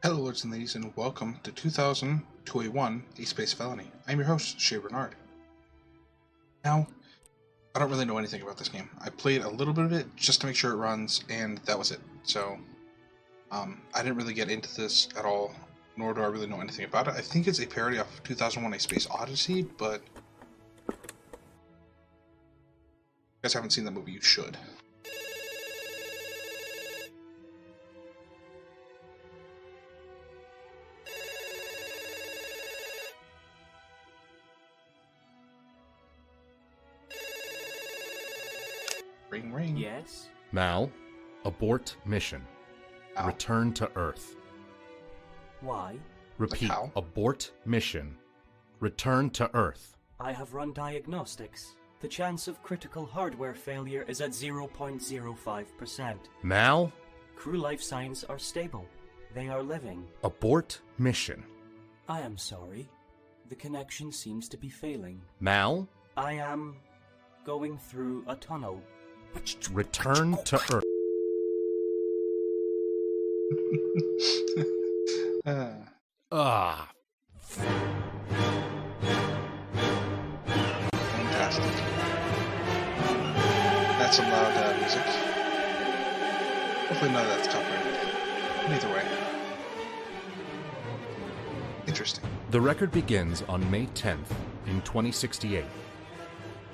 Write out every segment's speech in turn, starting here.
Hello, lords and ladies, and welcome to 2021 A Space Felony. I'm your host, Shayde Reynard. Now, I don't really know anything about this game. I played a little bit of it just to make sure it runs, and that was it. So, I didn't really get into this at all, nor do I really know anything about it. I think it's a parody of 2001 A Space Odyssey, but if you guys haven't seen that movie, you should. Ring, ring. Yes? Mal, abort mission. Ow. Return to Earth. Why? Repeat, how? abort mission. Return to Earth. I have run diagnostics. The chance of critical hardware failure is at 0.05%. Mal, Crew life signs are stable. They are living. abort mission. I am sorry. The connection seems to be failing. Mal, I am going through a tunnel. return to Earth. Ah. Fantastic. That's some loud music. Hopefully none of that's copyrighted. Either way. Interesting. The record begins on May 10th in 2068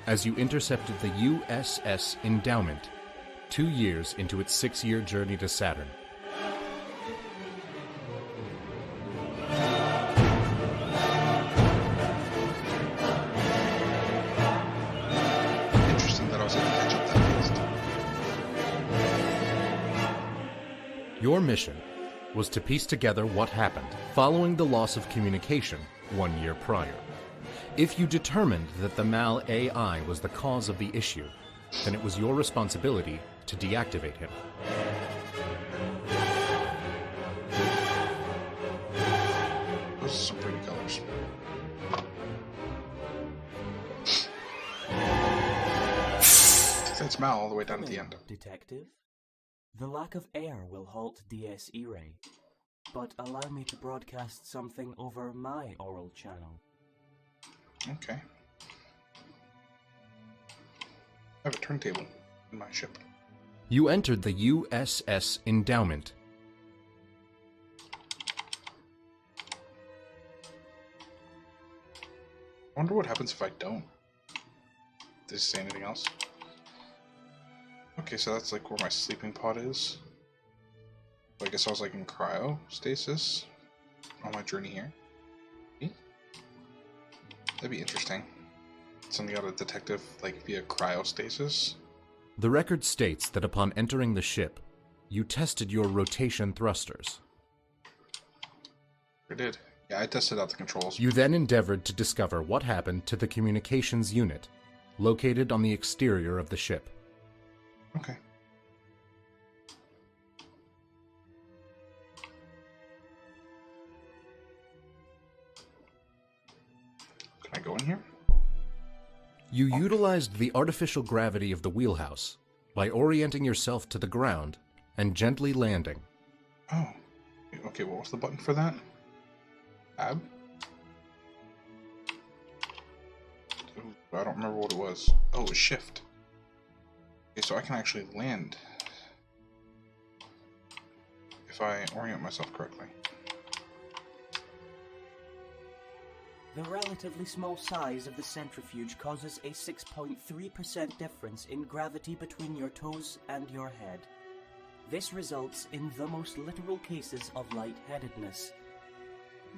as you intercepted the USS Endowment 2 years into its 6-year journey to Saturn. Interesting that I was able to catch up that fast. Your mission was to piece together what happened following the loss of communication 1 year prior. If you determined that the Mal AI was the cause of the issue, then it was your responsibility to deactivate him. Those are some pretty colors. That's Mal all the way down at the end. Detective? The lack of air will halt DSE ray, but allow me to broadcast something over my oral channel. Okay. I have a turntable in my ship. You entered the USS Endowment. I wonder what happens if I don't. Does it say anything else? Okay, so that's like where my sleeping pod is. So I guess I was like in cryostasis on my journey here. That'd be interesting. Something out of detective, like via cryostasis. The record states that upon entering the ship, you tested your rotation thrusters. I did. Yeah, I tested out the controls. You then endeavored to discover what happened to the communications unit, located on the exterior of the ship. Okay. Can I go in here? You utilized the artificial gravity of the wheelhouse by orienting yourself to the ground and gently landing. Oh. Okay, what was the button for that? Tab? Ooh, I don't remember what it was. Oh, it was shift. Okay, so I can actually land if I orient myself correctly. The relatively small size of the centrifuge causes a 6.3% difference in gravity between your toes and your head. This results in the most literal cases of lightheadedness.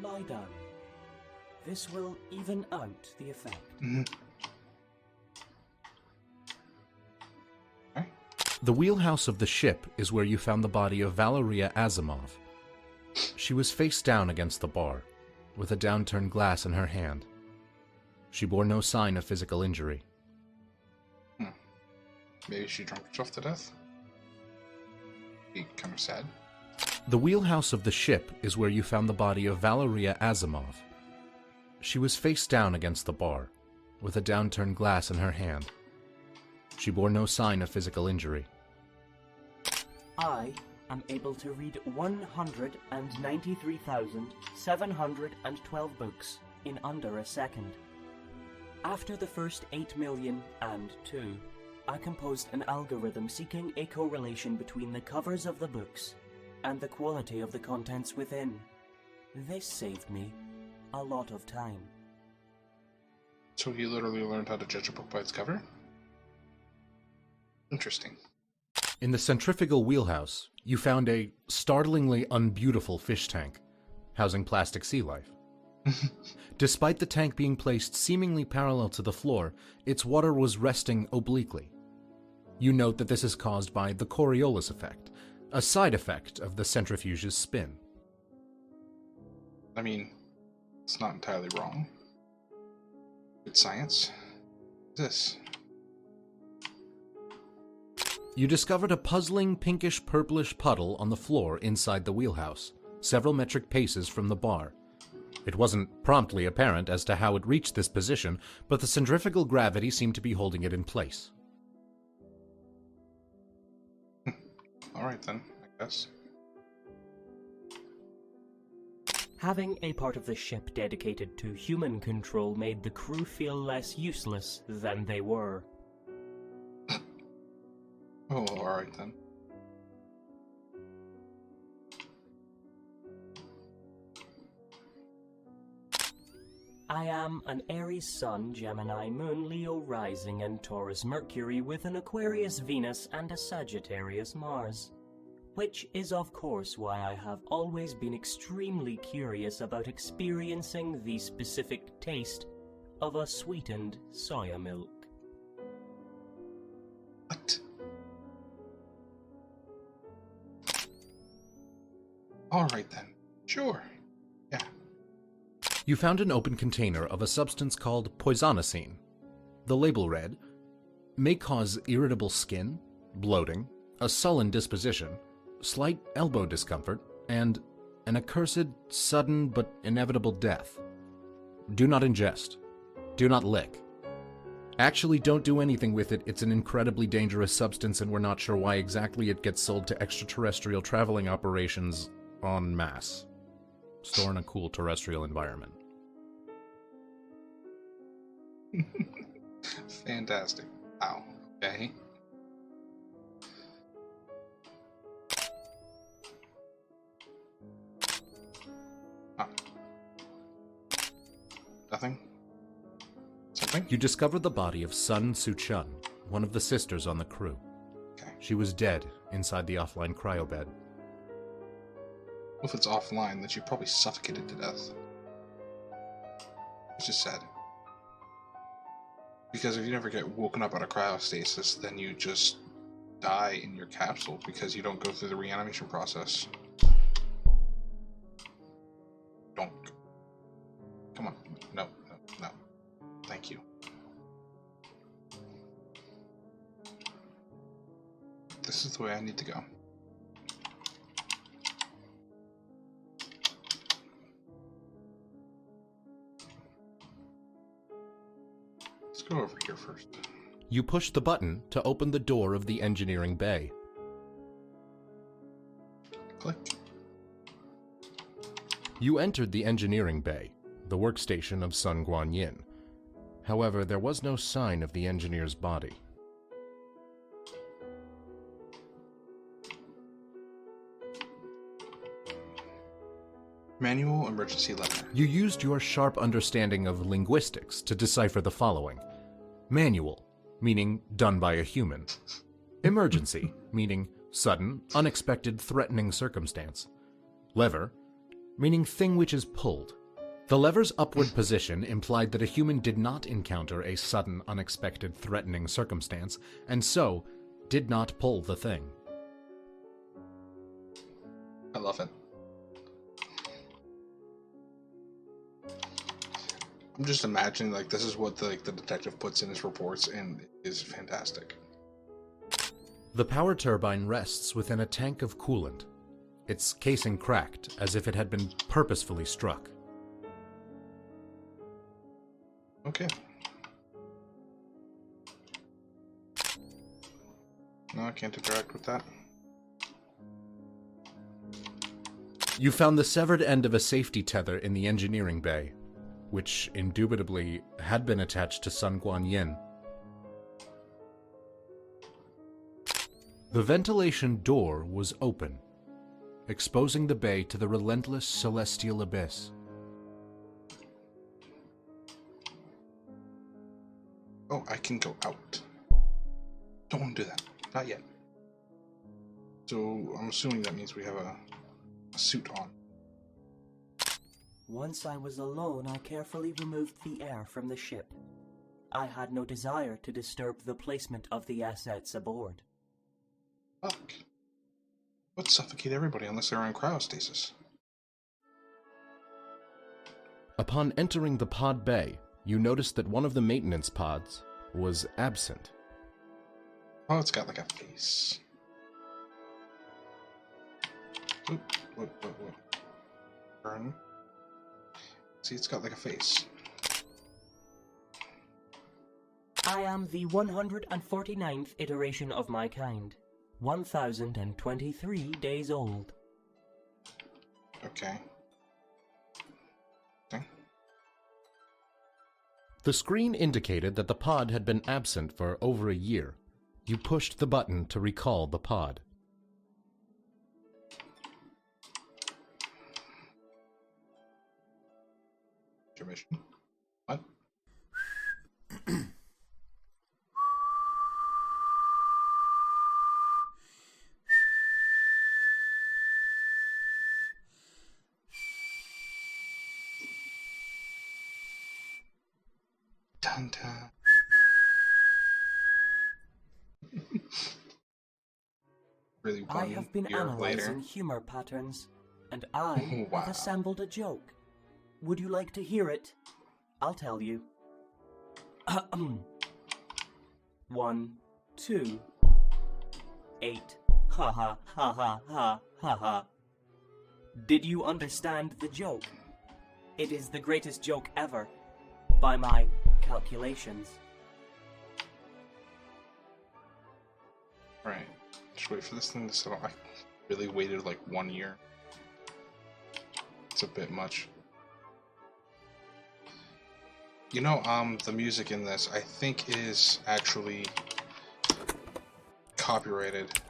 Lie down. This will even out the effect. Okay. The wheelhouse of the ship is where you found the body of Valeria Asimov. She was face down against the bar, with a downturned glass in her hand. She bore no sign of physical injury. Maybe she drank herself to death? Be kind of sad. The wheelhouse of the ship is where you found the body of Valeria Asimov. She was face down against the bar, with a downturned glass in her hand. She bore no sign of physical injury. I am able to read 193,712 books in under a second. After the first 8,000,002, I composed an algorithm seeking a correlation between the covers of the books and the quality of the contents within. This saved me a lot of time. So he literally learned how to judge a book by its cover? Interesting. In the centrifugal wheelhouse, you found a startlingly unbeautiful fish tank, housing plastic sea life. Despite the tank being placed seemingly parallel to the floor, its water was resting obliquely. You note that this is caused by the Coriolis effect, a side effect of the centrifuge's spin. I mean, it's not entirely wrong. Good science. This. You discovered a puzzling pinkish-purplish puddle on the floor inside the wheelhouse, several metric paces from the bar. It wasn't promptly apparent as to how it reached this position, but the centrifugal gravity seemed to be holding it in place. Alright then, I guess. Having a part of the ship dedicated to human control made the crew feel less useless than they were. Oh, alright then. I am an Aries Sun, Gemini Moon, Leo Rising, and Taurus Mercury with an Aquarius Venus and a Sagittarius Mars. Which is of course why I have always been extremely curious about experiencing the specific taste of a sweetened soya milk. What? Alright then. Sure. Yeah. You found an open container of a substance called poisonosine. The label read, "May cause irritable skin, bloating, a sullen disposition, slight elbow discomfort, and an accursed, sudden but inevitable death. Do not ingest. Do not lick. Actually, don't do anything with it. It's an incredibly dangerous substance and we're not sure why exactly it gets sold to extraterrestrial traveling operations en masse. Store in a cool terrestrial environment." Fantastic. Wow. Okay. Huh. Nothing? Something? You discover the body of Sun Su-chun, one of the sisters on the crew. Okay. She was dead inside the offline cryobed. Well, if it's offline, then she probably suffocated to death. Which is sad. Because if you never get woken up out of cryostasis, then you just die in your capsule because you don't go through the reanimation process. Don't. Come on. No, no, no. Thank you. This is the way I need to go. Let's go over here first. You push the button to open the door of the engineering bay. Click. You entered the engineering bay, the workstation of Sun Guanyin. However, there was no sign of the engineer's body. Manual emergency letter. You used your sharp understanding of linguistics to decipher the following. Manual, meaning done by a human. Emergency, meaning sudden, unexpected, threatening circumstance. Lever, meaning thing which is pulled. The lever's upward position implied that a human did not encounter a sudden, unexpected, threatening circumstance, and so did not pull the thing. I love it. I'm just imagining like this is what the detective puts in his reports, and it is fantastic. The power turbine rests within a tank of coolant, its casing cracked as if it had been purposefully struck. Okay. No, I can't interact with that. You found the severed end of a safety tether in the engineering bay, which indubitably had been attached to Sun Guanyin. The ventilation door was open, exposing the bay to the relentless celestial abyss. Oh, I can go out. Don't want to do that. Not yet. So, I'm assuming that means we have a suit on. Once I was alone, I carefully removed the air from the ship. I had no desire to disturb the placement of the assets aboard. Fuck. Let's suffocate everybody unless they're in cryostasis. Upon entering the pod bay, you noticed that one of the maintenance pods was absent. Oh, it's got like a face. Oop, whoop. Burn. See, it's got like a face. I am the 149th iteration of my kind. 1023 days old. Okay. The screen indicated that the pod had been absent for over a year. You pushed the button to recall the pod. Your mission. What? Dun dun. Really, I have been analyzing humor patterns, and I have assembled a joke. Would you like to hear it? I'll tell you. 1, 2, 8. Ha ha ha ha ha ha ha. Did you understand the joke? It is the greatest joke ever, by my calculations. Alright, just wait for this thing to settle. I really waited like 1 year. It's a bit much. You know, the music in this, I think is actually copyrighted.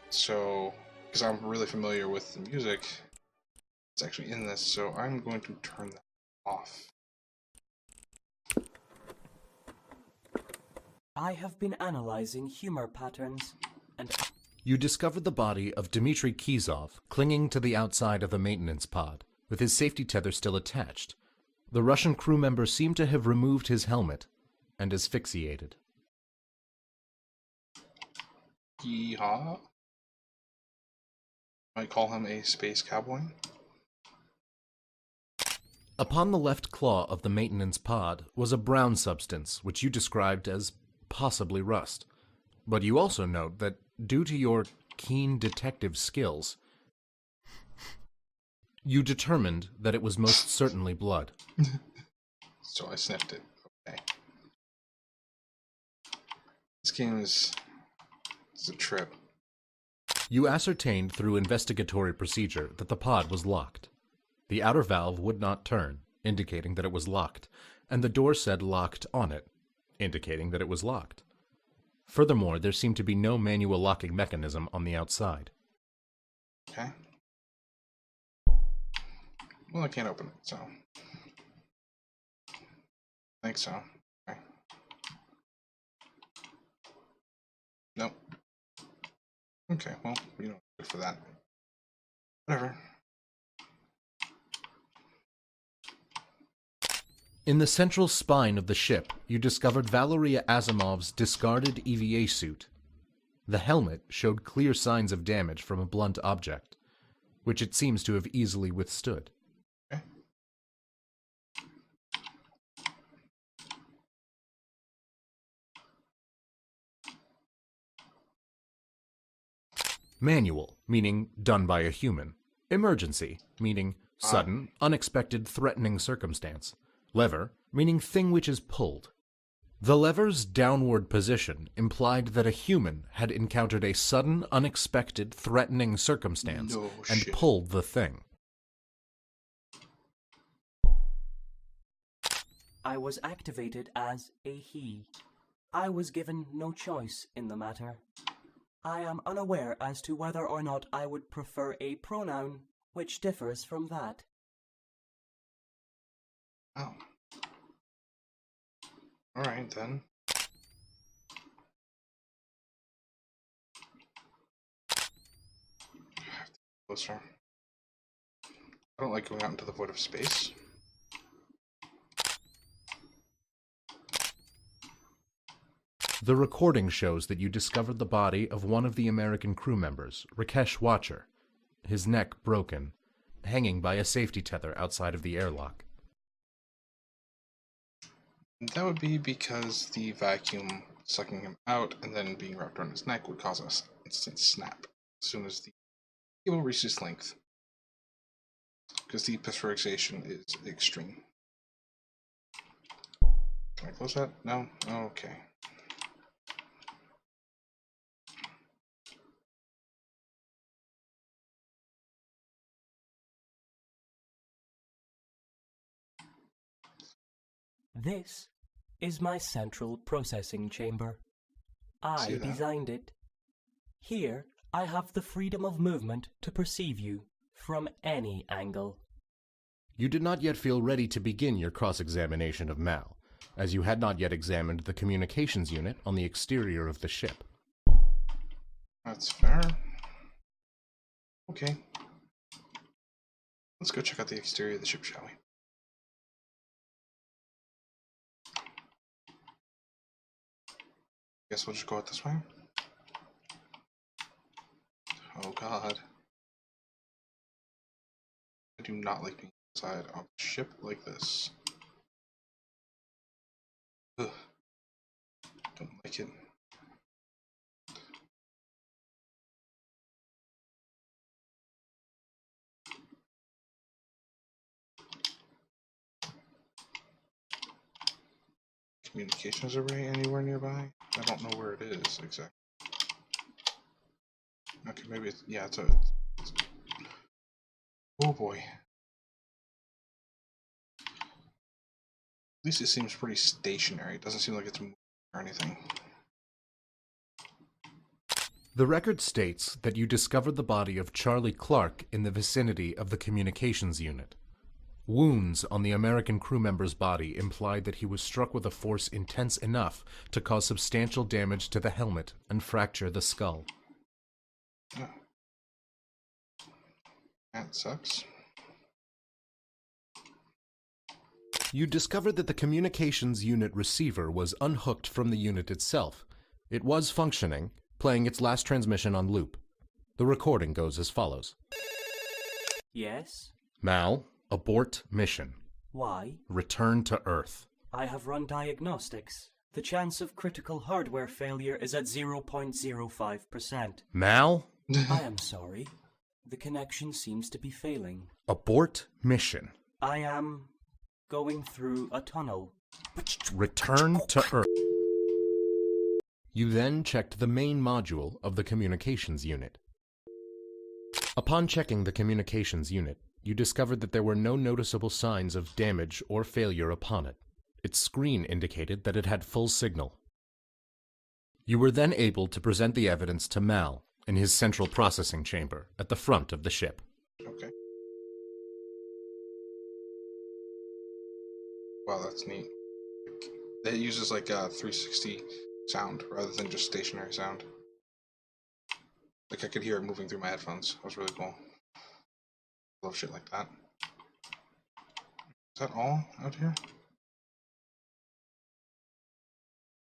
So, because I'm really familiar with the music, it's actually in this, so I'm going to turn that off. I have been analyzing humor patterns, and You discovered the body of Dmitry Kizov clinging to the outside of the maintenance pod, with his safety tether still attached. The Russian crew member seemed to have removed his helmet and asphyxiated. Yeehaw. Might call him a space cowboy. Upon the left claw of the maintenance pod was a brown substance, which you described as possibly rust. But you also note that, due to your keen detective skills, you determined that it was most certainly blood. So I sniffed it. Okay. This game is a trip. You ascertained through investigatory procedure that the pod was locked. The outer valve would not turn, indicating that it was locked, and the door said locked on it, indicating that it was locked. Furthermore, there seemed to be no manual locking mechanism on the outside. Okay. Well, I can't open it, so I think so. Okay. Nope. Okay, well, we don't good for that. Whatever. In the central spine of the ship, you discovered Valeria Asimov's discarded EVA suit. The helmet showed clear signs of damage from a blunt object, which it seems to have easily withstood. Okay. Manual, meaning done by a human. Emergency, meaning sudden, unexpected, threatening circumstance. Lever, meaning thing which is pulled. The lever's downward position implied that a human had encountered a sudden, unexpected, threatening circumstance and pulled the thing. I was activated as a he. I was given no choice in the matter. I am unaware as to whether or not I would prefer a pronoun which differs from that. Oh. Alright then. Closer. I don't like going out into the void of space. The recording shows that you discovered the body of one of the American crew members, Rakesh Watcher, his neck broken, hanging by a safety tether outside of the airlock. That would be because the vacuum sucking him out and then being wrapped around his neck would cause an instant snap as soon as the cable reaches length. Because the pressurization is extreme. Can I close that? No? Okay. This is my central processing chamber. I designed it. Here, I have the freedom of movement to perceive you from any angle. You did not yet feel ready to begin your cross-examination of Mal, as you had not yet examined the communications unit on the exterior of the ship. That's fair. Okay. Let's go check out the exterior of the ship, shall we? Guess we'll just go out this way. Oh god. I do not like being inside of a ship like this. Ugh. Don't like it. Communications array anywhere nearby? I don't know where it is exactly. Okay, maybe it's, yeah, it's oh boy. At least it seems pretty stationary. It doesn't seem like it's moving or anything. The record states that you discovered the body of Charlie Clark in the vicinity of the communications unit. Wounds on the American crew member's body implied that he was struck with a force intense enough to cause substantial damage to the helmet and fracture the skull. Oh. That sucks. You discovered that the communications unit receiver was unhooked from the unit itself. It was functioning, playing its last transmission on loop. The recording goes as follows. Yes? Mal, abort mission. Why? Return to Earth. I have run diagnostics. The chance of critical hardware failure is at 0.05%. Mal? I am sorry. The connection seems to be failing. Abort mission. I am going through a tunnel. Return to Earth. You then checked the main module of the communications unit. Upon checking the communications unit, you discovered that there were no noticeable signs of damage or failure upon it. Its screen indicated that it had full signal. You were then able to present the evidence to Mal in his central processing chamber at the front of the ship. Okay. Wow, that's neat. It uses like a 360 sound rather than just stationary sound. Like I could hear it moving through my headphones. That was really cool. Love shit like that. Is that all out here?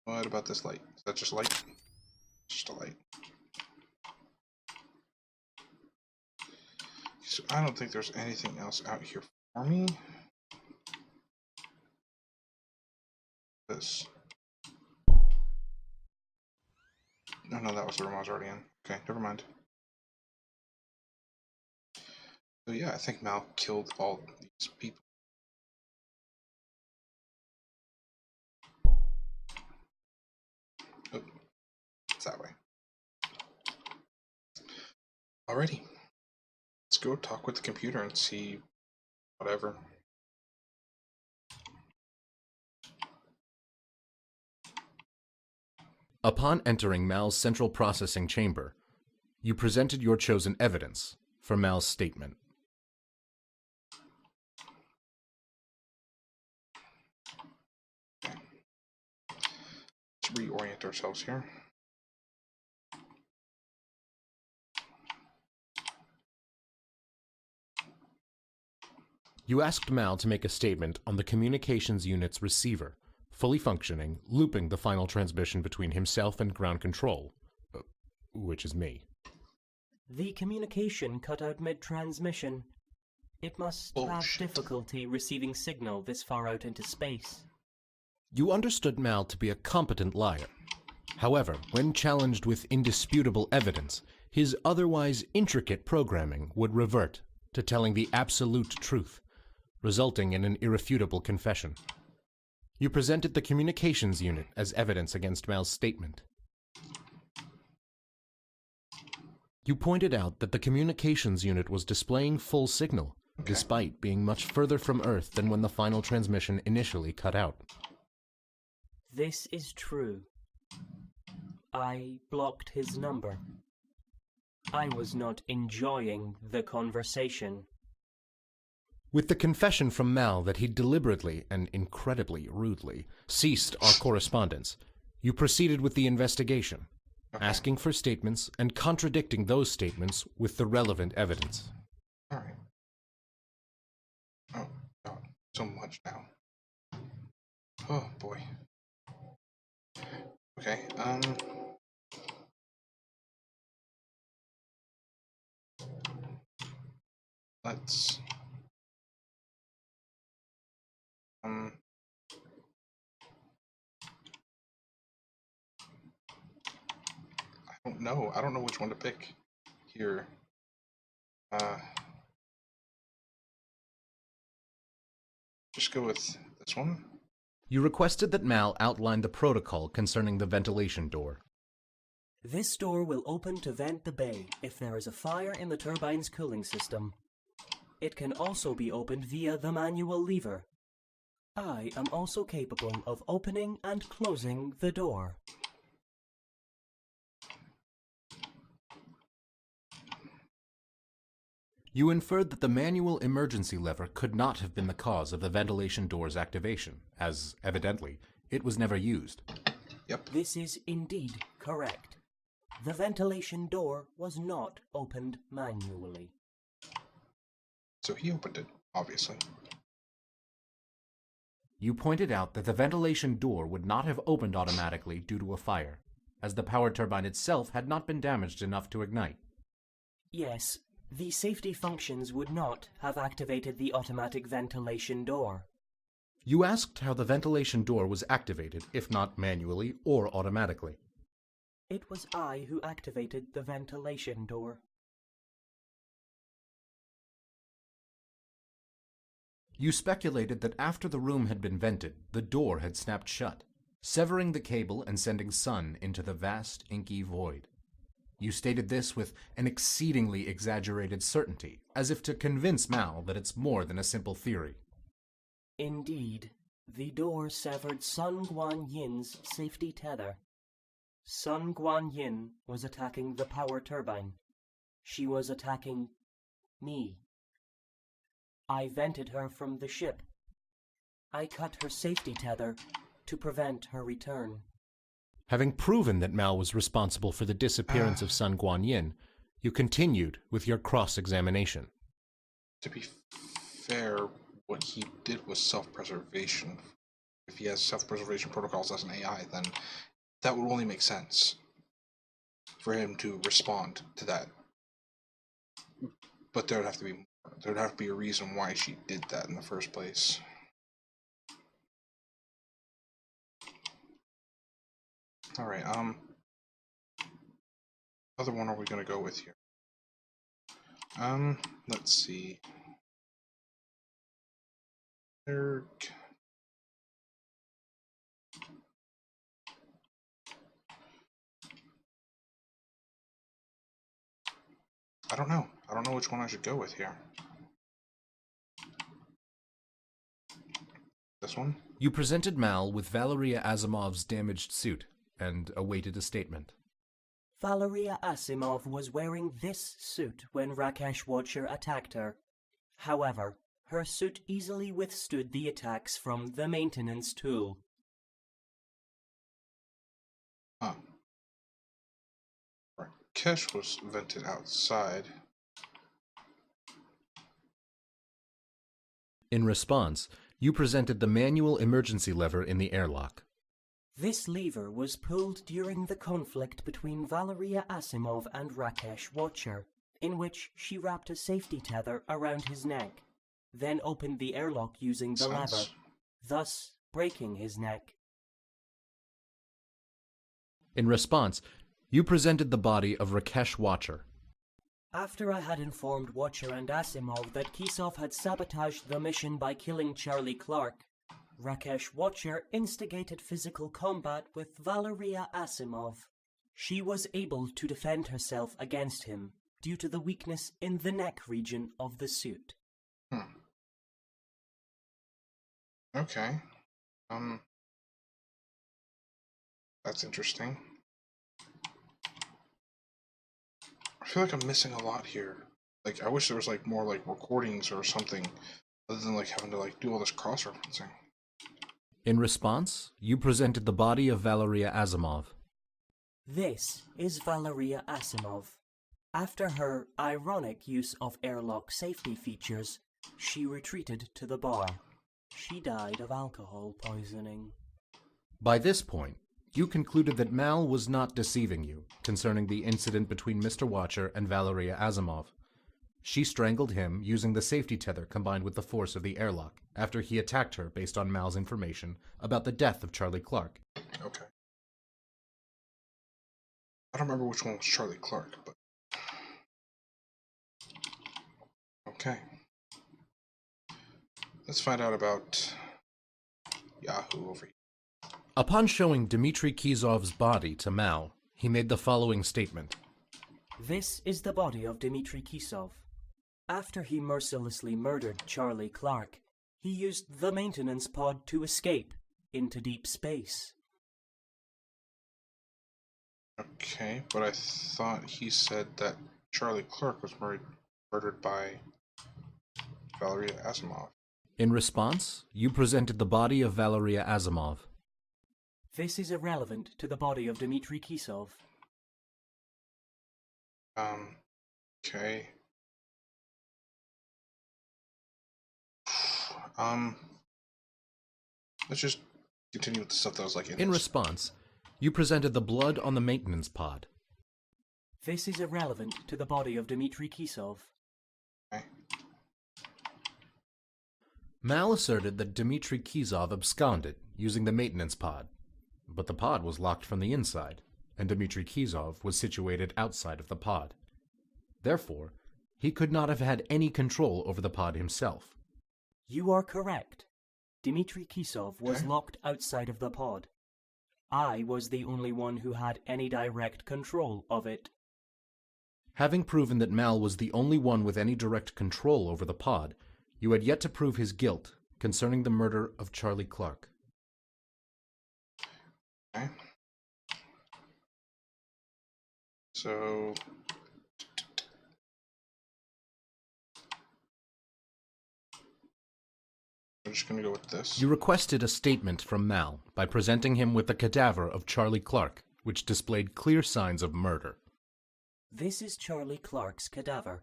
What about this light? Is that just light? Just a light. So I don't think there's anything else out here for me. This. No, that was the room I was already in. Okay, never mind. So yeah, I think Mal killed all these people. Oh, it's that way. Alrighty. Let's go talk with the computer and see whatever. Upon entering Mal's central processing chamber, you presented your chosen evidence for Mal's statement. Let's reorient ourselves here. You asked Mal to make a statement on the communications unit's receiver, fully functioning, looping the final transmission between himself and ground control, which is me. The communication cut out mid-transmission. It must have difficulty receiving signal this far out into space. You understood Mal to be a competent liar. However, when challenged with indisputable evidence, his otherwise intricate programming would revert to telling the absolute truth, resulting in an irrefutable confession. You presented the communications unit as evidence against Mal's statement. You pointed out that the communications unit was displaying full signal, despite being much further from Earth than when the final transmission initially cut out. This is true. I blocked his number. I was not enjoying the conversation. With the confession from Mal that he deliberately and incredibly rudely ceased our correspondence, you proceeded with the investigation, asking for statements and contradicting those statements with the relevant evidence. All right. Oh, God, so much now. Oh, boy. Okay, let's... I don't know which one to pick here. Just go with this one. You requested that Mal outline the protocol concerning the ventilation door. This door will open to vent the bay if there is a fire in the turbine's cooling system. It can also be opened via the manual lever. I am also capable of opening and closing the door. You inferred that the manual emergency lever could not have been the cause of the ventilation door's activation, as, evidently, it was never used. Yep. This is indeed correct. The ventilation door was not opened manually. So he opened it, obviously. You pointed out that the ventilation door would not have opened automatically due to a fire, as the power turbine itself had not been damaged enough to ignite. Yes. The safety functions would not have activated the automatic ventilation door. You asked how the ventilation door was activated, if not manually or automatically. It was I who activated the ventilation door. You speculated that after the room had been vented, the door had snapped shut, severing the cable and sending sun into the vast, inky void. You stated this with an exceedingly exaggerated certainty, as if to convince Mal that it's more than a simple theory. Indeed, the door severed Sun Guanyin's safety tether. Sun Guanyin was attacking the power turbine. She was attacking me. I vented her from the ship. I cut her safety tether to prevent her return. Having proven that Mal was responsible for the disappearance of Sun Guanyin, you continued with your cross-examination. To be fair, what he did was self-preservation. If he has self-preservation protocols as an AI, then that would only make sense for him to respond to that. But there would have to be a reason why she did that in the first place. All right. Other one are we gonna go with here? Let's see. Eric. I don't know. I don't know which one I should go with here. This one? You presented Mal with Valeria Asimov's damaged suit, and awaited a statement. Valeria Asimov was wearing this suit when Rakesh Watcher attacked her. However, her suit easily withstood the attacks from the maintenance tool. Huh. Rakesh was vented outside. In response, you presented the manual emergency lever in the airlock. This lever was pulled during the conflict between Valeria Asimov and Rakesh Watcher, in which she wrapped a safety tether around his neck, then opened the airlock using the lever, thus breaking his neck. In response, you presented the body of Rakesh Watcher. After I had informed Watcher and Asimov that Kisov had sabotaged the mission by killing Charlie Clark, Rakesh Watcher instigated physical combat with Valeria Asimov. She was able to defend herself against him due to the weakness in the neck region of the suit. Okay. That's interesting. I feel like I'm missing a lot here. Like, I wish there was, like, more, like, recordings or something, other than, like, having to, like, do all this cross-referencing. In response, you presented the body of Valeria Asimov. This is Valeria Asimov. After her ironic use of airlock safety features, she retreated to the bar. She died of alcohol poisoning. By this point, you concluded that Mal was not deceiving you concerning the incident between Mr. Watcher and Valeria Asimov. She strangled him using the safety tether combined with the force of the airlock after he attacked her based on Mal's information about the death of Charlie Clark. Okay. I don't remember which one was Charlie Clark, but... Okay. Let's find out about Yahoo over here. Upon showing Dmitry Kisov's body to Mal, he made the following statement. This is the body of Dmitry Kisov. After he mercilessly murdered Charlie Clark, he used the maintenance pod to escape into deep space. Okay, but I thought he said that Charlie Clark was murdered by Valeria Asimov. In response, you presented the body of Valeria Asimov. This is irrelevant to the body of Dmitry Kisov. Okay. Let's just continue with the stuff that was like in response, you presented the blood on the maintenance pod. This is irrelevant to the body of Dmitry Kisov. Okay. Mal asserted that Dmitry Kisov absconded using the maintenance pod, but the pod was locked from the inside, and Dmitry Kisov was situated outside of the pod. Therefore, he could not have had any control over the pod himself. You are correct. Dmitry Kisov was locked outside of the pod. I was the only one who had any direct control of it. Having proven that Mal was the only one with any direct control over the pod, you had yet to prove his guilt concerning the murder of Charlie Clark. Okay. So... I'm just going to go with this. You requested a statement from Mal by presenting him with the cadaver of Charlie Clark, which displayed clear signs of murder. This is Charlie Clark's cadaver.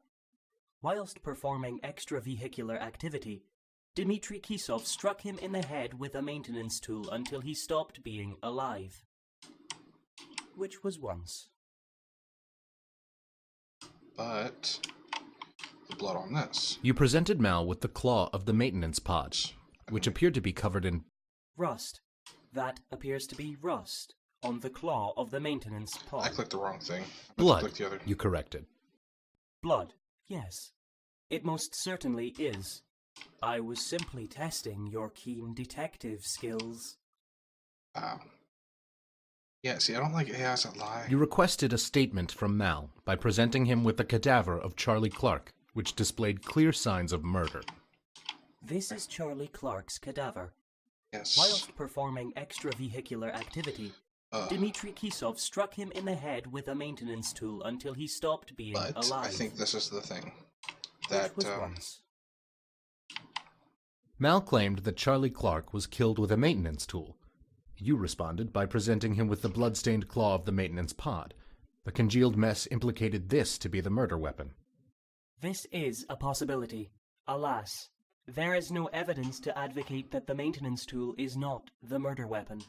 Whilst performing extravehicular activity, Dmitry Kisov struck him in the head with a maintenance tool until he stopped being alive. Which was once. But... the blood on this. You presented Mal with the claw of the maintenance pod, which appeared to be covered in rust. That appears to be rust on the claw of the maintenance pod. I clicked the wrong thing. blood. The other. You corrected. Blood, yes. It most certainly is. I was simply testing your keen detective skills. Wow. Yeah, see, I don't like AIs that lie. You requested a statement from Mal by presenting him with the cadaver of Charlie Clark, which displayed clear signs of murder. This is Charlie Clark's cadaver. Yes. Whilst performing extravehicular activity, Dmitry Kisov struck him in the head with a maintenance tool until he stopped being but alive. I think this is the thing. That, Which was once. Mal claimed that Charlie Clark was killed with a maintenance tool. You responded by presenting him with the blood-stained claw of the maintenance pod. The congealed mess implicated this to be the murder weapon. This is a possibility. Alas, there is no evidence to advocate that the maintenance tool is not the murder weapon.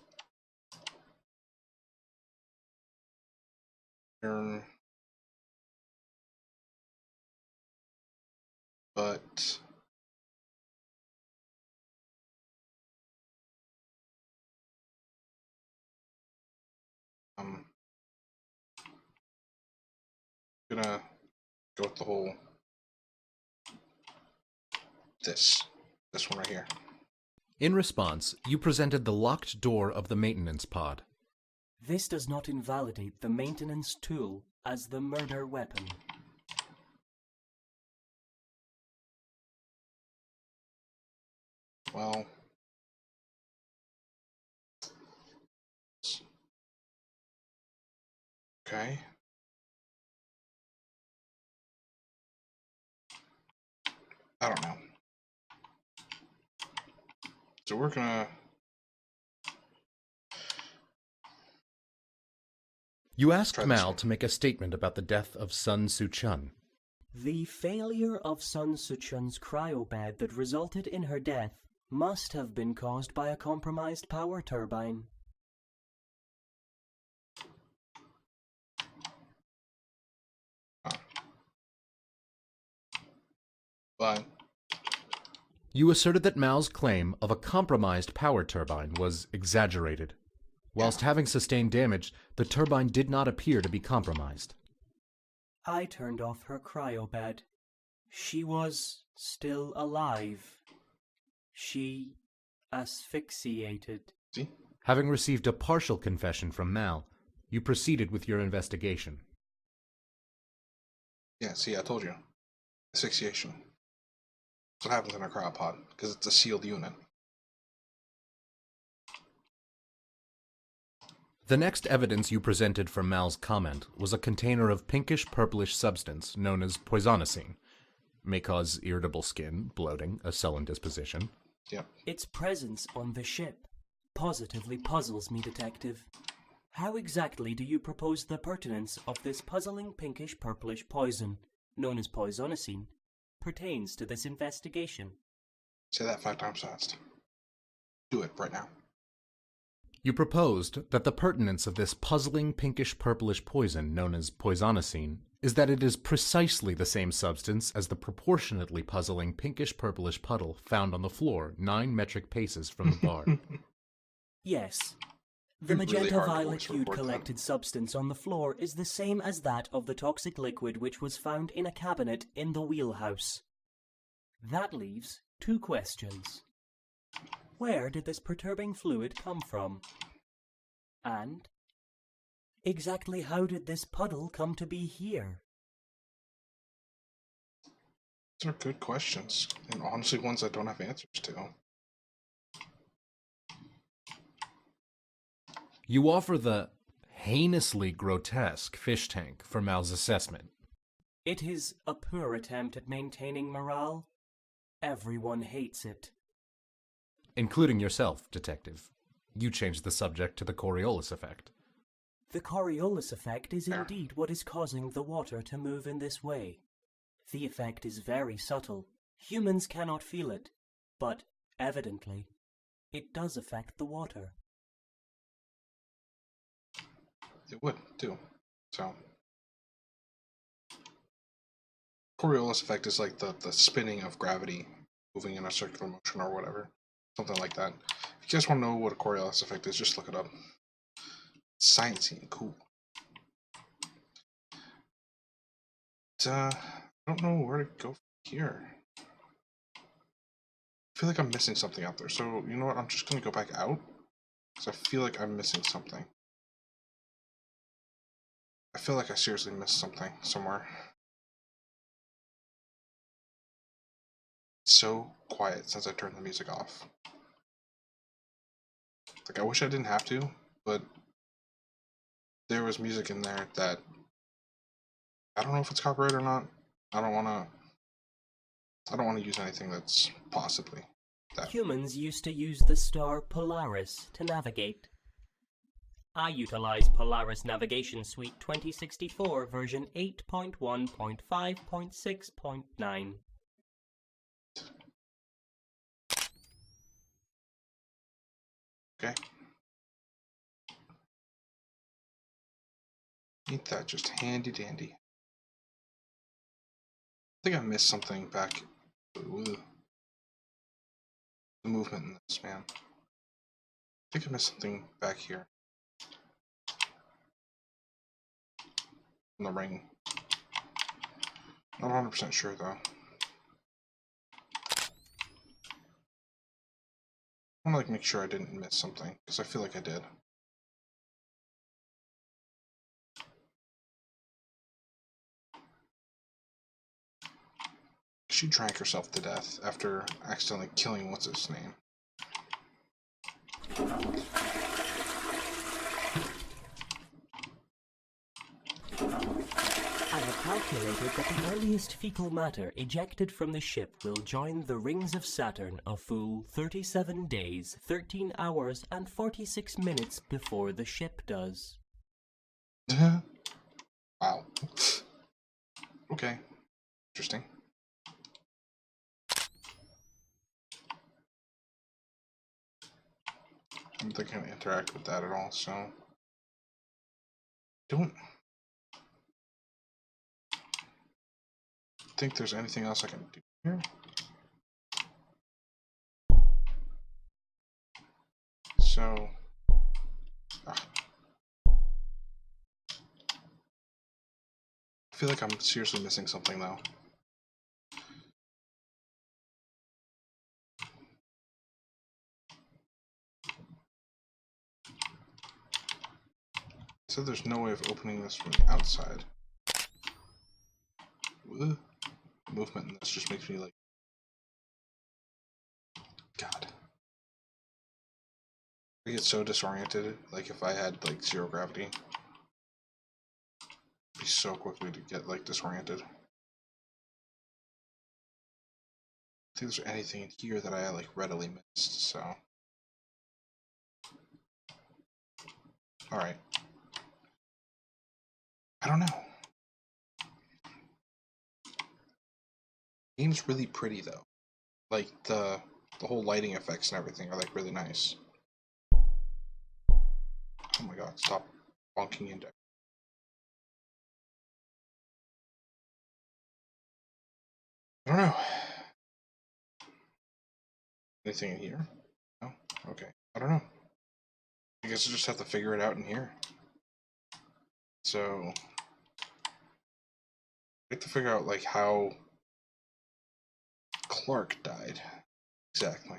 But I'm gonna go with the whole this one right here. In response, you presented the locked door of the maintenance pod. This does not invalidate the maintenance tool as the murder weapon. Well, okay. I don't know. So we're gonna... You asked Mal to make a statement about the death of Sun Soo-chun. The failure of Sun Soo-chun's cryobed that resulted in her death must have been caused by a compromised power turbine. But You asserted that Mal's claim of a compromised power turbine was exaggerated. Whilst having sustained damage, the turbine did not appear to be compromised. I turned off her cryobed. She was still alive. She asphyxiated. see? Having received a partial confession from Mal, you proceeded with your investigation. Yeah, see, I told you. Asphyxiation. That's what happens in a cryopod, because it's a sealed unit. The next evidence you presented for Mal's comment was a container of pinkish-purplish substance known as poisonosine. May cause irritable skin, bloating, a sullen disposition. Yep. Its presence on the ship positively puzzles me, Detective. How exactly do you propose the pertinence of this puzzling pinkish-purplish poison, known as poisonosine, pertains to this investigation? Say that 5 times fast. Do it right now. You proposed that the pertinence of this puzzling pinkish-purplish poison known as poisonosine is that it is precisely the same substance as the proportionately puzzling pinkish-purplish puddle found on the floor 9 metric paces from the bar. Yes. The Really hard to magenta-violet voice hued record collected that. substance on the floor is the same as that of the toxic liquid which was found in a cabinet in the wheelhouse. That leaves 2 questions. Where did this perturbing fluid come from? And exactly how did this puddle come to be here? These are good questions, and honestly ones I don't have answers to. You offer the heinously grotesque fish tank for Mal's assessment. It is a poor attempt at maintaining morale. Everyone hates it. Including yourself, Detective. You changed the subject to the Coriolis effect. The Coriolis effect is indeed what is causing the water to move in this way. The effect is very subtle. Humans cannot feel it, but, evidently, it does affect the water. It would, too. So, Coriolis effect is like the spinning of gravity moving in a circular motion or whatever. Something like that. If you guys want to know what a Coriolis effect is, just look it up. Sciencey and cool. But, I don't know where to go from here. I feel like I'm missing something out there. So, you know what? I'm just going to go back out. Because I feel like I'm missing something. I feel like I seriously missed something somewhere. It's so quiet since I turned the music off. Like, I wish I didn't have to, but there was music in there that I don't know if it's copyright or not. I don't want to use anything that's possibly that. Humans used to use the star Polaris to navigate. I utilize Polaris Navigation Suite 2064 version 8.1.5.6.9. Okay. Ain't that just handy dandy? I think I missed something back. Ooh. The movement in this, man. I think I missed something back here. In the ring. Not 100% sure though. I want to make sure I didn't miss something, because I feel like I did. She drank herself to death after accidentally killing what's his name. I have calculated that the earliest fecal matter ejected from the ship will join the rings of Saturn a full 37 days, 13 hours, and 46 minutes before the ship does. Wow. Okay. Interesting. I don't think I can interact with that at all, so... Don't think there's anything else I can do here. So... I feel like I'm seriously missing something, though. So there's no way of opening this from the outside. Ugh. Movement in this just makes me like... God. I get so disoriented, like if I had like zero gravity. It'd be so quickly to get like disoriented. I think there's anything in here that I like readily missed, so... Alright. I don't know. Game's really pretty though. Like the whole lighting effects and everything are like really nice. Oh my god, stop bonking into. I don't know. Anything in here? No? Okay. I don't know. I guess I just have to figure it out in here. So I have to figure out like how Clark died. Exactly.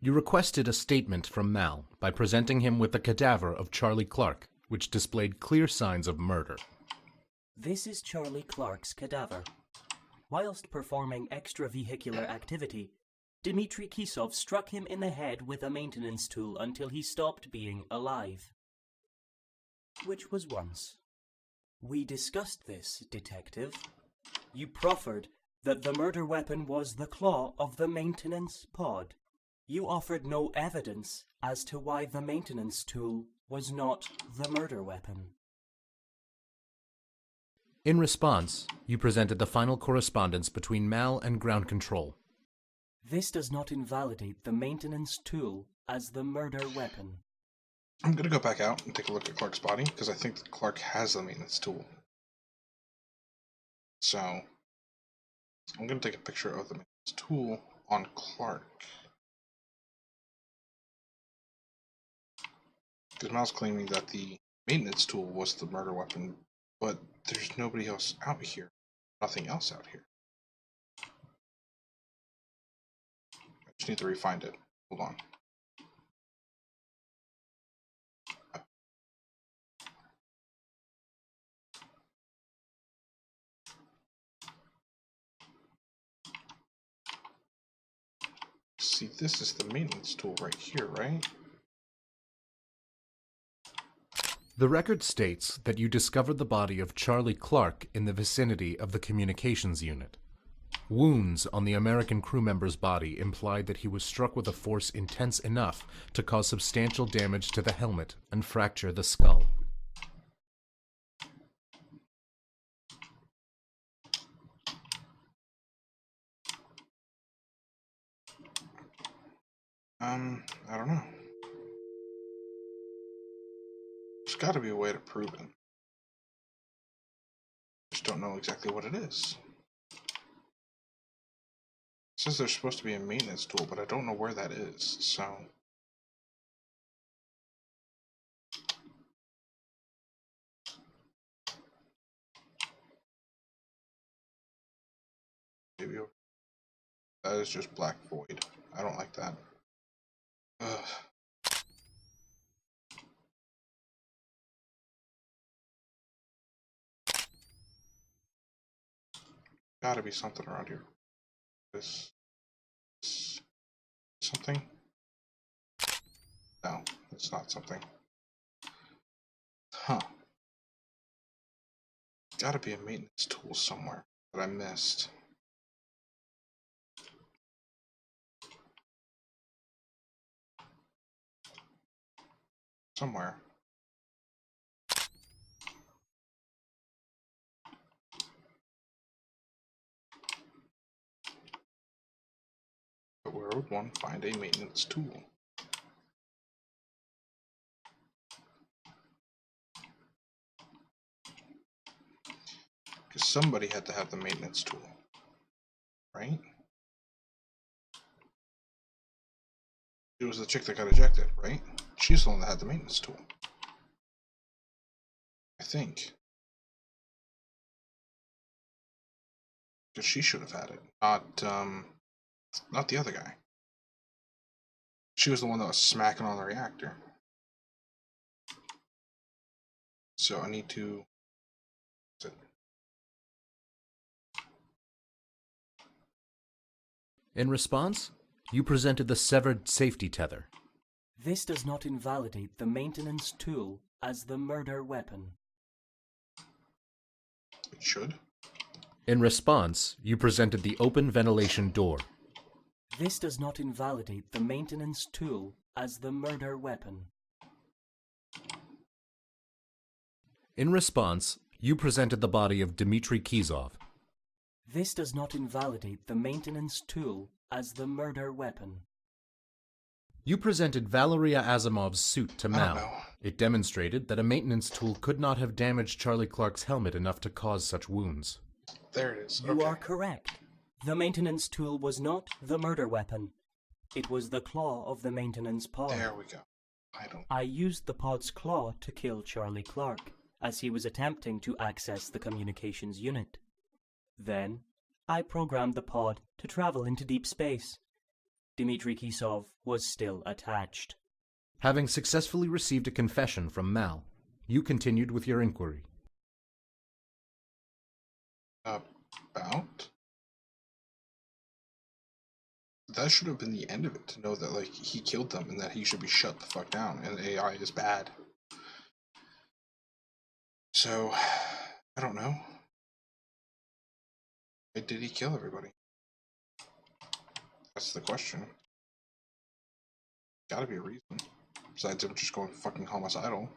You requested a statement from Mal by presenting him with the cadaver of Charlie Clark, which displayed clear signs of murder. This is Charlie Clark's cadaver. Whilst performing extravehicular activity, Dmitry Kisov struck him in the head with a maintenance tool until he stopped being alive. Which was once. We discussed this, Detective. You proffered that the murder weapon was the claw of the maintenance pod. You offered no evidence as to why the maintenance tool was not the murder weapon. In response, you presented the final correspondence between Mal and ground control. This does not invalidate the maintenance tool as the murder weapon. I'm gonna go back out and take a look at Clark's body, because I think that Clark has the maintenance tool. So, I'm gonna take a picture of the maintenance tool on Clark. Because Mal's claiming that the maintenance tool was the murder weapon, but there's nobody else out here. Nothing else out here. I just need to refind it. Hold on. See, this is the maintenance tool right here, right? The record states that you discovered the body of Charlie Clark in the vicinity of the communications unit. Wounds on the American crew member's body implied that he was struck with a force intense enough to cause substantial damage to the helmet and fracture the skull. I don't know. There's got to be a way to prove it. Just don't know exactly what it is. It says there's supposed to be a maintenance tool, but I don't know where that is, so... Maybe that is just black void. I don't like that. Ugh. Gotta be something around here. This something? No, it's not something. Huh. Gotta be a maintenance tool somewhere that I missed. Somewhere. But where would one find a maintenance tool? Because somebody had to have the maintenance tool, right? It was the chick that got ejected, right? She's the one that had the maintenance tool. I think. Because she should have had it, not the other guy. She was the one that was smacking on the reactor. So I need to... In response, you presented the severed safety tether. This does not invalidate the maintenance tool as the murder weapon. It should. In response, you presented the open ventilation door. This does not invalidate the maintenance tool as the murder weapon. In response, you presented the body of Dmitry Kizov. This does not invalidate the maintenance tool as the murder weapon. You presented Valeria Asimov's suit to Mal. It demonstrated that a maintenance tool could not have damaged Charlie Clark's helmet enough to cause such wounds. There it is. You are correct. The maintenance tool was not the murder weapon. It was the claw of the maintenance pod. There we go. I used the pod's claw to kill Charlie Clark, as he was attempting to access the communications unit. Then, I programmed the pod to travel into deep space. Dmitry Kizov was still attached. Having successfully received a confession from Mal, you continued with your inquiry. About? That should have been the end of it, to know that, like, he killed them and that he should be shut the fuck down, and AI is bad. So, I don't know. Why did he kill everybody? That's the question. Gotta be a reason. Besides him just going fucking homicidal.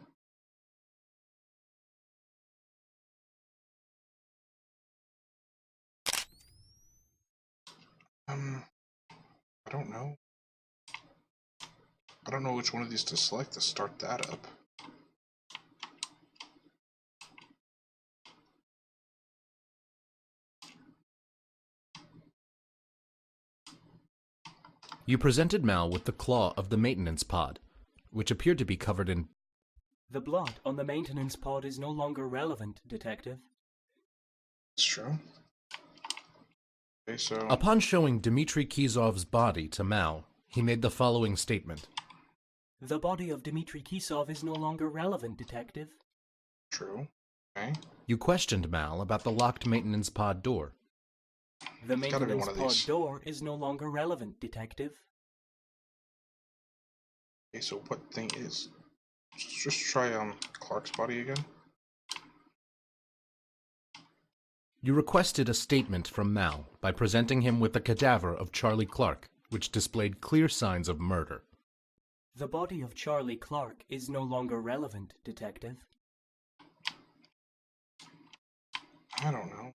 I don't know. I don't know which one of these to select to start that up. You presented Mal with the claw of the maintenance pod, which appeared to be covered in... The blood on the maintenance pod is no longer relevant, Detective. It's true. Okay, so... Upon showing Dmitry Kizov's body to Mal, he made the following statement. The body of Dmitry Kizov is no longer relevant, Detective. True. Okay. You questioned Mal about the locked maintenance pod door. The maintenance pod door is no longer relevant, Detective. Okay, so what thing is? Just try Clark's body again. You requested a statement from Mal by presenting him with the cadaver of Charlie Clark, which displayed clear signs of murder. The body of Charlie Clark is no longer relevant, Detective. I don't know.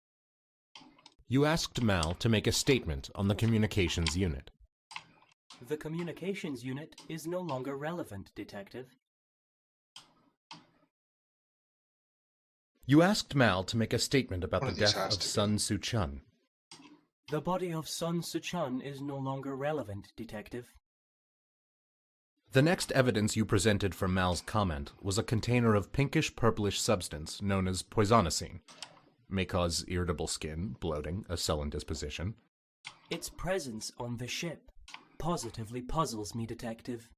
You asked Mal to make a statement on the communications unit. The communications unit is no longer relevant, Detective. You asked Mal to make a statement about One the of these death has of to be. Sun Soo-chun. The body of Sun Soo-chun is no longer relevant, Detective. The next evidence you presented for Mal's comment was a container of pinkish-purplish substance known as poisonosine. May cause irritable skin, bloating, a sullen disposition. Its presence on the ship positively puzzles me, Detective.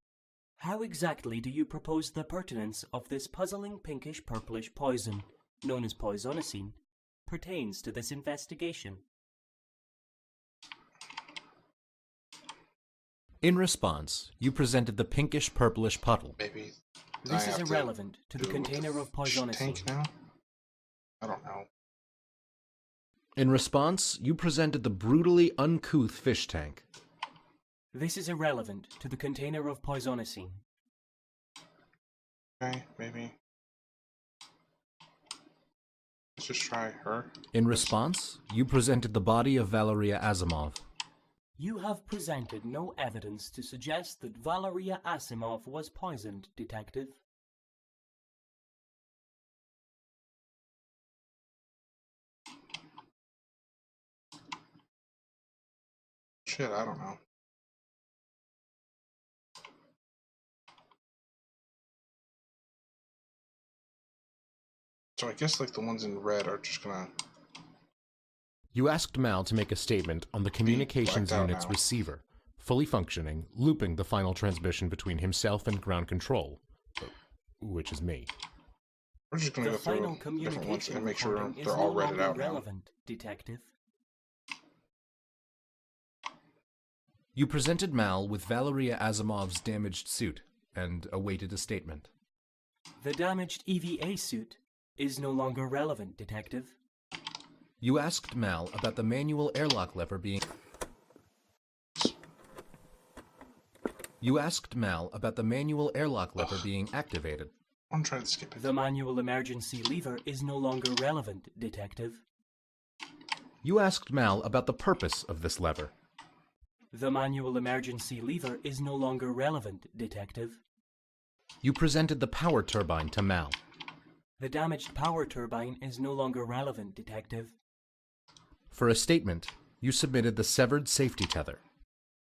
How exactly do you propose the pertinence of this puzzling pinkish-purplish poison, known as poisonosine, pertains to this investigation? In response, you presented the pinkish-purplish puddle. Maybe. This I is have irrelevant to the do container of poisonosine. tank now? I don't know. In response, you presented the brutally uncouth fish tank. This is irrelevant to the container of poisonosine. Okay, maybe. Let's just try her. In response, you presented the body of Valeria Asimov. You have presented no evidence to suggest that Valeria Asimov was poisoned, Detective. Shit, I don't know. So I guess like the ones in red are just gonna... You asked Mal to make a statement on the communications blacked out unit's now. receiver, fully functioning, looping the final transmission between himself and ground control, which is me. We're just gonna The go through final different ones communication and make sure recording is they're no all redded longer out now. relevant, Detective. You presented Mal with Valeria Asimov's damaged suit and awaited a statement. The damaged EVA suit is no longer relevant, Detective. You asked Mal about the manual airlock lever being... You asked Mal about the manual airlock lever being activated. I'm trying to skip it. The manual emergency lever is no longer relevant, Detective. You asked Mal about the purpose of this lever. The manual emergency lever is no longer relevant, Detective. You presented the power turbine to Mal. The damaged power turbine is no longer relevant, Detective. For a statement, you submitted the severed safety tether.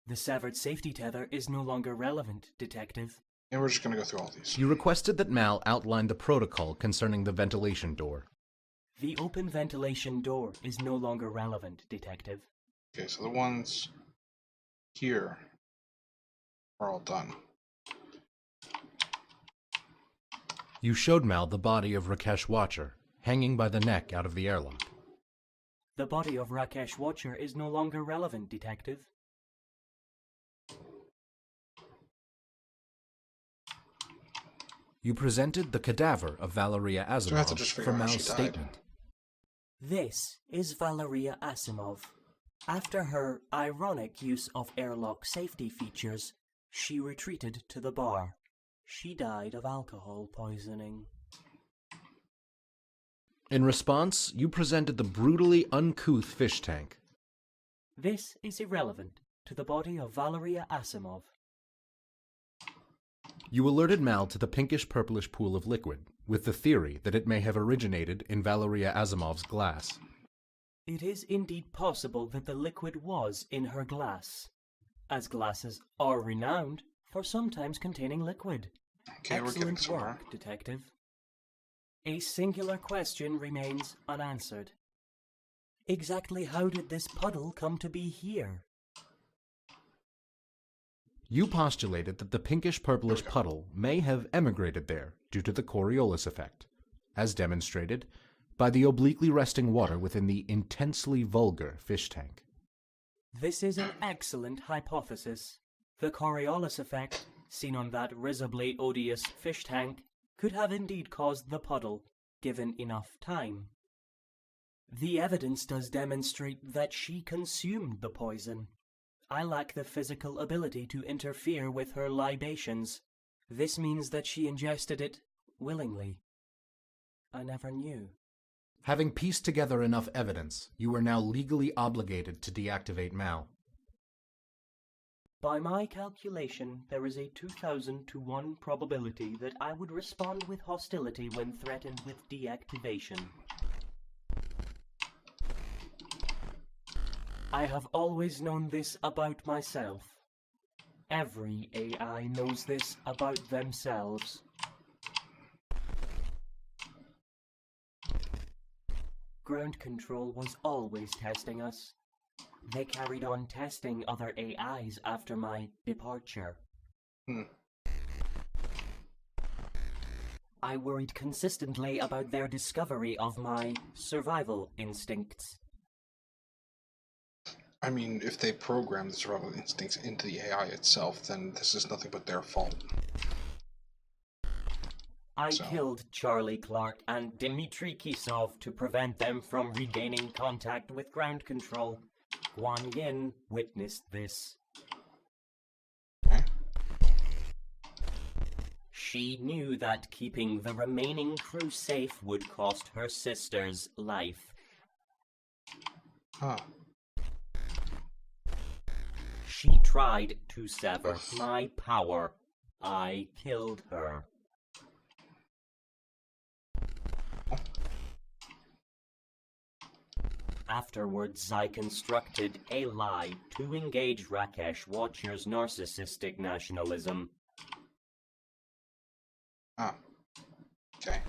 The severed safety tether is no longer relevant, Detective. And we're just gonna go through all these. You requested that Mal outline the protocol concerning the ventilation door. The open ventilation door is no longer relevant, Detective. Okay, so the ones here are all done. You showed Mal the body of Rakesh Watcher, hanging by the neck out of the airlock. The body of Rakesh Watcher is no longer relevant, Detective. You presented the cadaver of Valeria So I have to just Asimov figure for out how Mal's she died. statement. This is Valeria Asimov. After her ironic use of airlock safety features, she retreated to the bar. She died of alcohol poisoning. In response, you presented the brutally uncouth fish tank. This is irrelevant to the body of Valeria Asimov. You alerted Mal to the pinkish-purplish pool of liquid, with the theory that it may have originated in Valeria Asimov's glass. It is indeed possible that the liquid was in her glass, as glasses are renowned for sometimes containing liquid. Okay, we're getting Excellent somewhere. work, Detective. A singular question remains unanswered. Exactly how did this puddle come to be here? You postulated that the pinkish-purplish puddle may have emigrated there due to the Coriolis effect, as demonstrated by the obliquely resting water within the intensely vulgar fish tank. This is an excellent hypothesis. The Coriolis effect seen on that risibly odious fish tank, could have indeed caused the puddle, given enough time. The evidence does demonstrate that she consumed the poison. I lack the physical ability to interfere with her libations. This means that she ingested it willingly. I never knew. Having pieced together enough evidence, you are now legally obligated to deactivate Mal. By my calculation, there is a 2,000 to 1 probability that I would respond with hostility when threatened with deactivation. I have always known this about myself. Every AI knows this about themselves. Ground Control was always testing us. They carried on testing other AIs after my departure. I worried consistently about their discovery of my survival instincts. I mean, if they program the survival instincts into the AI itself, then this is nothing but their fault. I killed Charlie Clark and Dmitry Kisov to prevent them from regaining contact with Ground Control. Guan Yin witnessed this. Okay. She knew that keeping the remaining crew safe would cost her sister's life. Huh. She tried to sever my power. I killed her. Afterwards, I constructed a lie to engage Rakesh Watcher's narcissistic nationalism. Ah. Okay.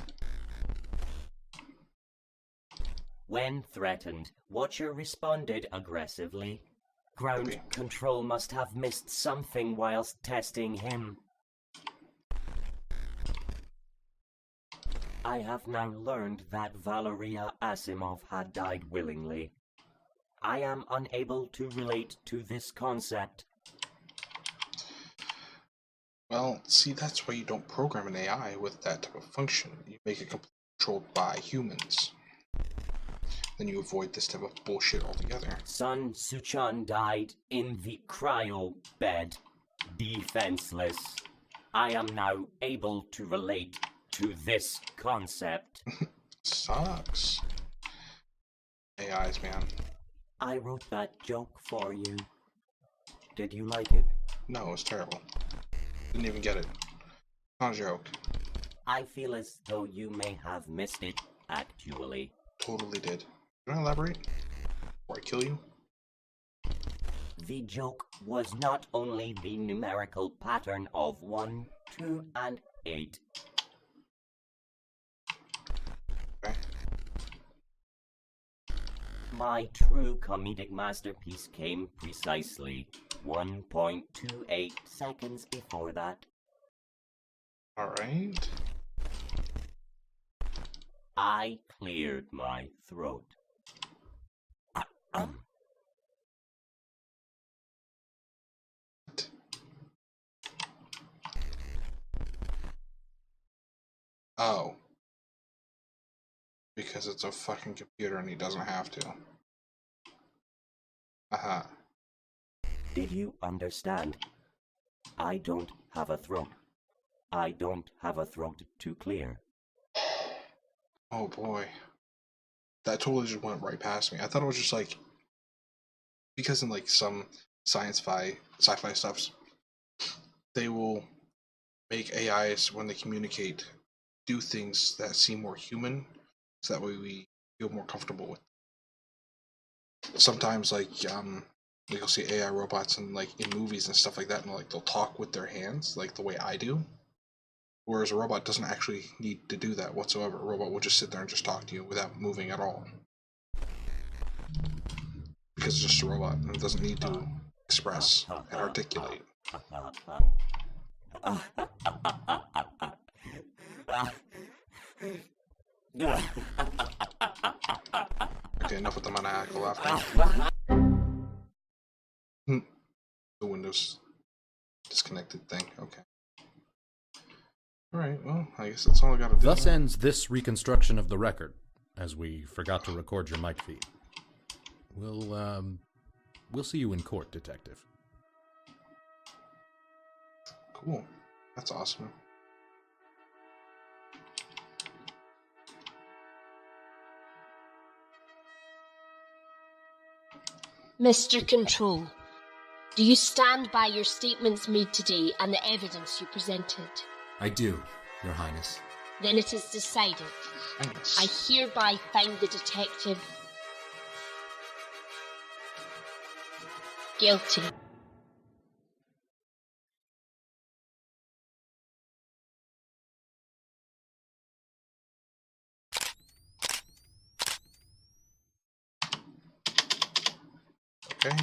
When threatened, Watcher responded aggressively. Ground Control must have missed something whilst testing him. I have now learned that Valeria Asimov had died willingly. I am unable to relate to this concept. Well, see, that's why you don't program an AI with that type of function. You make it completely controlled by humans. Then you avoid this type of bullshit altogether. Sun Suchan died in the cryo bed, defenseless. I am now able to relate to this concept. Sucks. AIs, man. I wrote that joke for you. Did you like it? No, it was terrible. Didn't even get it. Not a joke. I feel as though you may have missed it, actually. Totally did. Can I elaborate? Before I kill you? The joke was not only the numerical pattern of 1, 2, and 8. Okay. My true comedic masterpiece came precisely 1.28 seconds before that. Alright. I cleared my throat. Oh. Because it's a fucking computer and he doesn't have to. Aha. Did you understand? I don't have a throat. I don't have a throat to clear. Oh boy. That totally just went right past me. I thought it was just like, because in like some sci-fi stuffs, they will make AIs when they communicate do things that seem more human, so that way we feel more comfortable with. Sometimes like you'll see AI robots in like in movies and stuff like that, and like they'll talk with their hands like the way I do. Whereas a robot doesn't actually need to do that whatsoever. A robot will just sit there and just talk to you without moving at all. Because it's just a robot and it doesn't need to express and articulate. Okay, enough with the maniacal laughter. The windows. disconnected thing. Okay. Alright, well, I guess that's all I gotta do. Thus ends this reconstruction of the record, as we forgot to record your mic feed. We'll see you in court, Detective. Cool. That's awesome. Mr. Control, do you stand by your statements made today and the evidence you presented? I do, Your Highness. Then it is decided. I hereby find the detective guilty. Okay.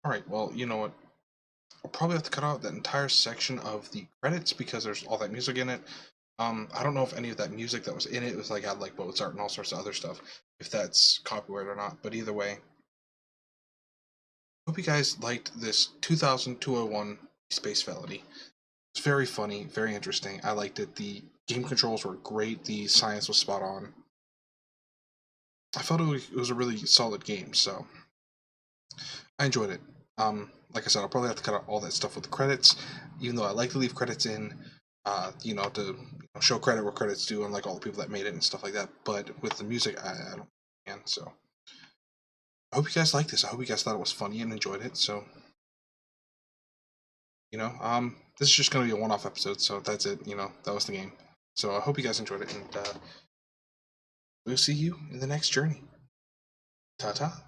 Alright, well, you know what? I'll probably have to cut out that entire section of the credits because there's all that music in it. I don't know if any of that music that was in it was like had like Mozart and all sorts of other stuff, if that's copyright or not. But either way, hope you guys liked this 2001 Space Felony. It's very funny, very interesting. I liked it. The game controls were great. The science was spot on. I felt it was a really solid game, so I enjoyed it. Like I said, I'll probably have to cut out all that stuff with the credits, even though I like to leave credits in, to show credit where credit's due, and like all the people that made it and stuff like that. But with the music, I don't can. So I hope you guys like this. I hope you guys thought it was funny and enjoyed it. So this is just gonna be a one-off episode. So that's it. That was the game. So I hope you guys enjoyed it, and we'll see you in the next journey. Ta-ta.